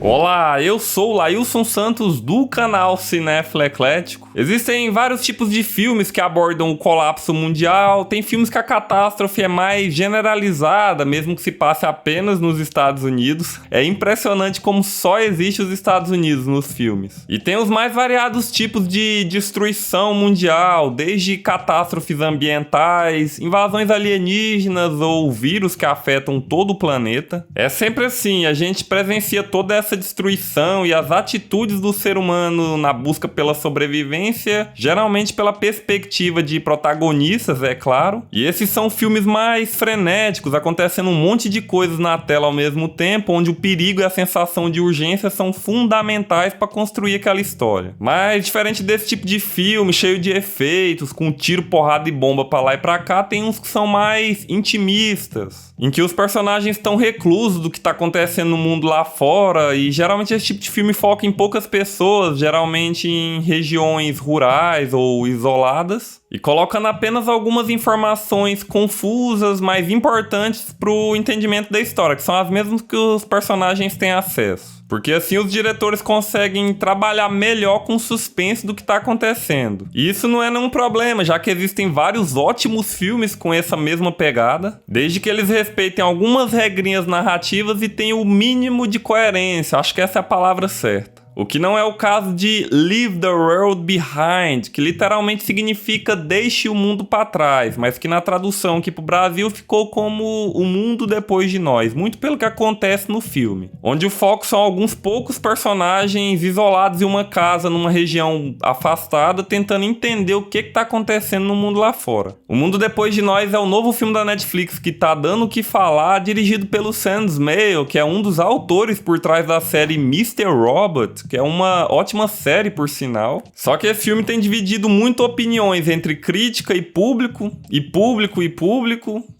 Olá, eu sou o Lailson Santos do canal Cinéfilo Eclético. Existem vários tipos de filmes que abordam o colapso mundial. Tem filmes que a catástrofe é mais generalizada, mesmo que se passe apenas nos Estados Unidos. É impressionante como só existe os Estados Unidos nos filmes. E tem os mais variados tipos de destruição mundial, desde catástrofes ambientais, invasões alienígenas ou vírus que afetam todo o planeta. É sempre assim, a gente presencia toda essa destruição e as atitudes do ser humano na busca pela sobrevivência, geralmente pela perspectiva de protagonistas, é claro. E esses são filmes mais frenéticos, acontecendo um monte de coisas na tela ao mesmo tempo, onde o perigo e a sensação de urgência são fundamentais para construir aquela história. Mas diferente desse tipo de filme, cheio de efeitos, com tiro, porrada e bomba para lá e para cá, tem uns que são mais intimistas, em que os personagens estão reclusos do que está acontecendo no mundo lá fora, e geralmente esse tipo de filme foca em poucas pessoas, geralmente em regiões rurais ou isoladas, e colocando apenas algumas informações confusas, mas importantes para o entendimento da história, que são as mesmas que os personagens têm acesso. Porque assim os diretores conseguem trabalhar melhor com suspense do que está acontecendo. E isso não é nenhum problema, já que existem vários ótimos filmes com essa mesma pegada, desde que eles respeitem algumas regrinhas narrativas e tenham o mínimo de coerência. Acho que essa é a palavra certa. O que não é o caso de Leave the World Behind, que literalmente significa deixe o mundo para trás, mas que na tradução aqui pro Brasil ficou como O Mundo Depois de Nós, muito pelo que acontece no filme, onde o foco são alguns poucos personagens isolados em uma casa numa região afastada, tentando entender o que tá acontecendo no mundo lá fora. O Mundo Depois de Nós é o novo filme da Netflix que tá dando o que falar, dirigido pelo Sam Esmail, que é um dos autores por trás da série Mr. Robot, que é uma ótima série, por sinal. Só que esse filme tem dividido muito opiniões entre crítica e público,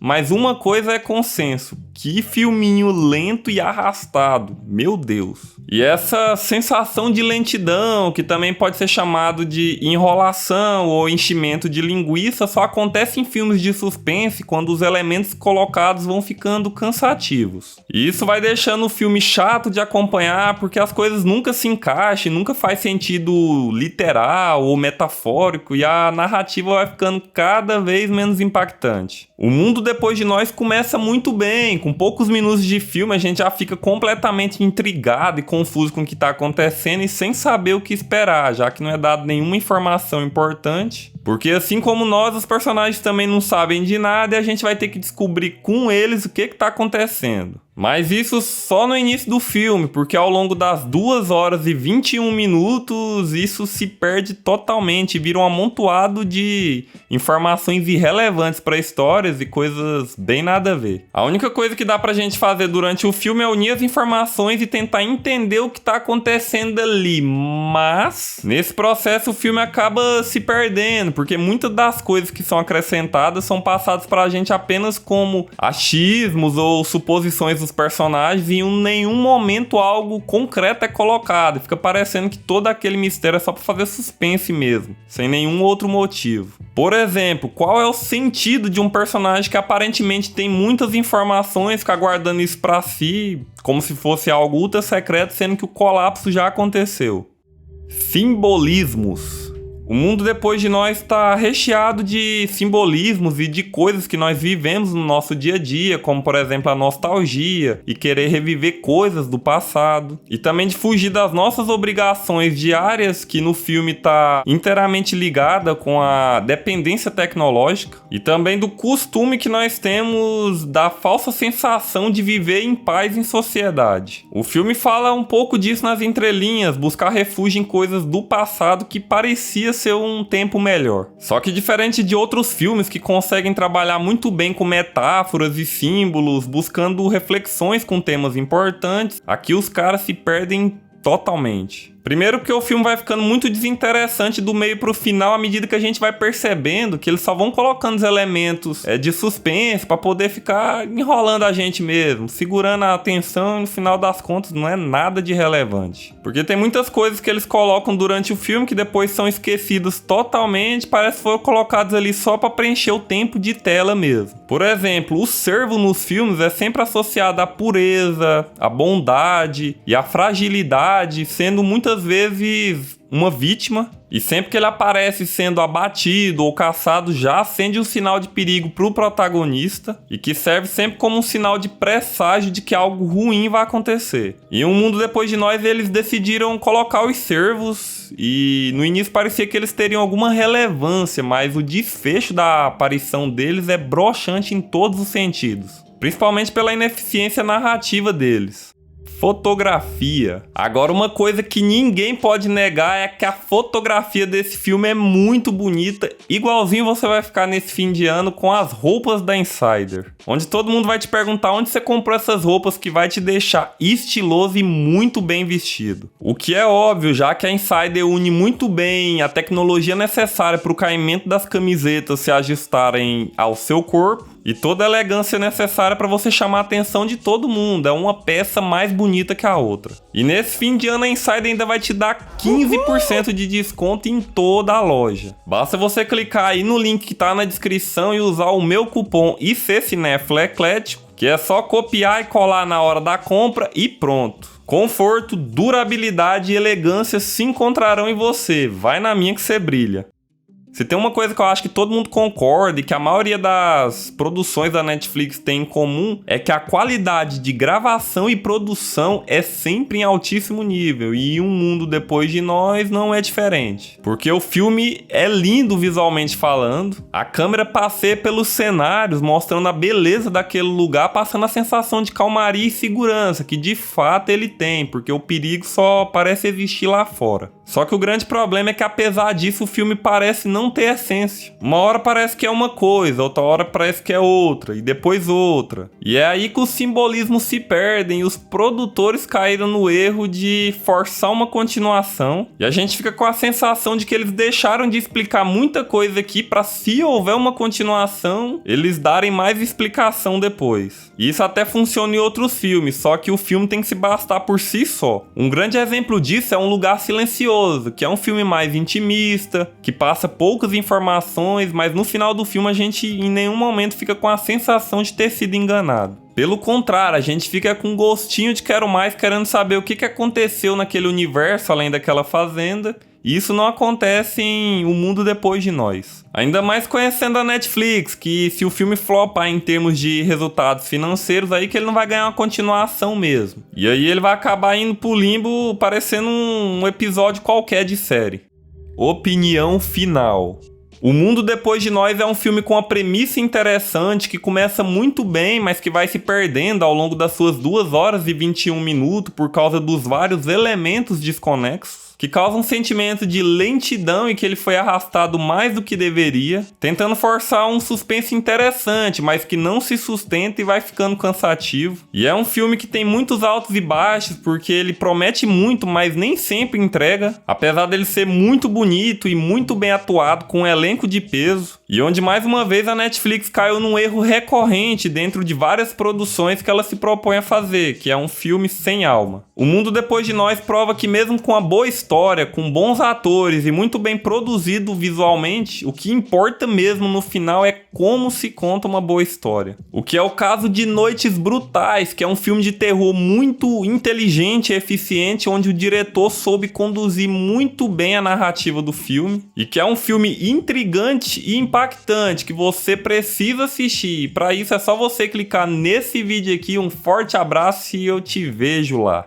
mas uma coisa é consenso. Que filminho lento e arrastado, meu Deus. E essa sensação de lentidão, que também pode ser chamado de enrolação ou enchimento de linguiça, só acontece em filmes de suspense quando os elementos colocados vão ficando cansativos. E isso vai deixando o filme chato de acompanhar, porque as coisas nunca se encaixam, nunca faz sentido literal ou metafórico, e a narrativa vai ficando cada vez menos impactante. O Mundo Depois de Nós começa muito bem, com poucos minutos de filme a gente já fica completamente intrigado e confuso com o que está acontecendo e sem saber o que esperar, já que não é dado nenhuma informação importante. Porque assim como nós, os personagens também não sabem de nada e a gente vai ter que descobrir com eles o que está acontecendo. Mas isso só no início do filme, porque ao longo das 2 horas e 21 minutos isso se perde totalmente e vira um amontoado de informações irrelevantes para histórias e coisas bem nada a ver. A única coisa que dá pra gente fazer durante o filme é unir as informações e tentar entender o que tá acontecendo ali, mas nesse processo o filme acaba se perdendo, porque muitas das coisas que são acrescentadas são passadas pra gente apenas como achismos ou suposições dos personagens e em nenhum momento algo concreto é colocado. Fica parecendo que todo aquele mistério é só pra fazer suspense mesmo, sem nenhum outro motivo. Por exemplo, qual é o sentido de um personagem que aparentemente tem muitas informações, ficar guardando isso pra si, como se fosse algo ultra secreto, sendo que o colapso já aconteceu? Simbolismos. O Mundo Depois de Nós está recheado de simbolismos e de coisas que nós vivemos no nosso dia a dia, como por exemplo a nostalgia e querer reviver coisas do passado, e também de fugir das nossas obrigações diárias, que no filme está inteiramente ligada com a dependência tecnológica, e também do costume que nós temos da falsa sensação de viver em paz em sociedade. O filme fala um pouco disso nas entrelinhas, buscar refúgio em coisas do passado que parecia ser um tempo melhor. Só que diferente de outros filmes que conseguem trabalhar muito bem com metáforas e símbolos, buscando reflexões com temas importantes, aqui os caras se perdem totalmente. Primeiro porque o filme vai ficando muito desinteressante do meio pro final à medida que a gente vai percebendo que eles só vão colocando os elementos de suspense pra poder ficar enrolando a gente mesmo, segurando a atenção e no final das contas não é nada de relevante. Porque tem muitas coisas que eles colocam durante o filme que depois são esquecidas totalmente, parece que foram colocados ali só pra preencher o tempo de tela mesmo. Por exemplo, o servo nos filmes é sempre associado à pureza, à bondade e à fragilidade, sendo muitas vezes uma vítima, e sempre que ele aparece sendo abatido ou caçado já acende um sinal de perigo pro protagonista e que serve sempre como um sinal de presságio de que algo ruim vai acontecer. E Um Mundo Depois de Nós eles decidiram colocar os servos e no início parecia que eles teriam alguma relevância, mas o desfecho da aparição deles é broxante em todos os sentidos, principalmente pela ineficiência narrativa deles. Fotografia. Agora, uma coisa que ninguém pode negar é que a fotografia desse filme é muito bonita, igualzinho você vai ficar nesse fim de ano com as roupas da Insider, onde todo mundo vai te perguntar onde você comprou essas roupas que vai te deixar estiloso e muito bem vestido. O que é óbvio, já que a Insider une muito bem a tecnologia necessária para o caimento das camisetas se ajustarem ao seu corpo e toda a elegância necessária para você chamar a atenção de todo mundo. É uma peça mais bonita que a outra. E nesse fim de ano a Insider ainda vai te dar 15% de desconto em toda a loja. Basta você clicar aí no link que tá na descrição e usar o meu cupom ICCinéfiloEclético, que é só copiar e colar na hora da compra e pronto. Conforto, durabilidade e elegância se encontrarão em você. Vai na minha que você brilha. Se tem uma coisa que eu acho que todo mundo concorda e que a maioria das produções da Netflix tem em comum é que a qualidade de gravação e produção é sempre em altíssimo nível, e Um Mundo Depois de Nós não é diferente. Porque o filme é lindo visualmente falando, a câmera passeia pelos cenários mostrando a beleza daquele lugar, passando a sensação de calmaria e segurança que de fato ele tem, porque o perigo só parece existir lá fora. Só que o grande problema é que apesar disso o filme parece não ter essência. Uma hora parece que é uma coisa, outra hora parece que é outra, e depois outra. E é aí que os simbolismos se perdem e os produtores caíram no erro de forçar uma continuação. E a gente fica com a sensação de que eles deixaram de explicar muita coisa aqui para, se houver uma continuação, eles darem mais explicação depois. E isso até funciona em outros filmes, só que o filme tem que se bastar por si só. Um grande exemplo disso é Um Lugar Silencioso, que é um filme mais intimista, que passa poucas informações, mas no final do filme a gente em nenhum momento fica com a sensação de ter sido enganado. Pelo contrário, a gente fica com um gostinho de quero mais, querendo saber o que aconteceu naquele universo além daquela fazenda. E isso não acontece em Um Mundo Depois de Nós. Ainda mais conhecendo a Netflix, que se o filme flopar em termos de resultados financeiros, aí que ele não vai ganhar uma continuação mesmo. E aí ele vai acabar indo pro limbo parecendo um episódio qualquer de série. Opinião final. O Mundo Depois de Nós é um filme com uma premissa interessante, que começa muito bem, mas que vai se perdendo ao longo das suas 2 horas e 21 minutos por causa dos vários elementos desconexos, que causa um sentimento de lentidão e que ele foi arrastado mais do que deveria, tentando forçar um suspense interessante, mas que não se sustenta e vai ficando cansativo. E é um filme que tem muitos altos e baixos, porque ele promete muito, mas nem sempre entrega, apesar dele ser muito bonito e muito bem atuado, com um elenco de peso, e onde mais uma vez a Netflix caiu num erro recorrente dentro de várias produções que ela se propõe a fazer, que é um filme sem alma. O Mundo Depois de Nós prova que mesmo com uma boa história, com bons atores e muito bem produzido visualmente, o que importa mesmo no final é como se conta uma boa história. O que é o caso de Noites Brutais, que é um filme de terror muito inteligente e eficiente, onde o diretor soube conduzir muito bem a narrativa do filme, e que é um filme intrigante e impactante que você precisa assistir. Para isso é só você clicar nesse vídeo aqui. Um forte abraço e eu te vejo lá.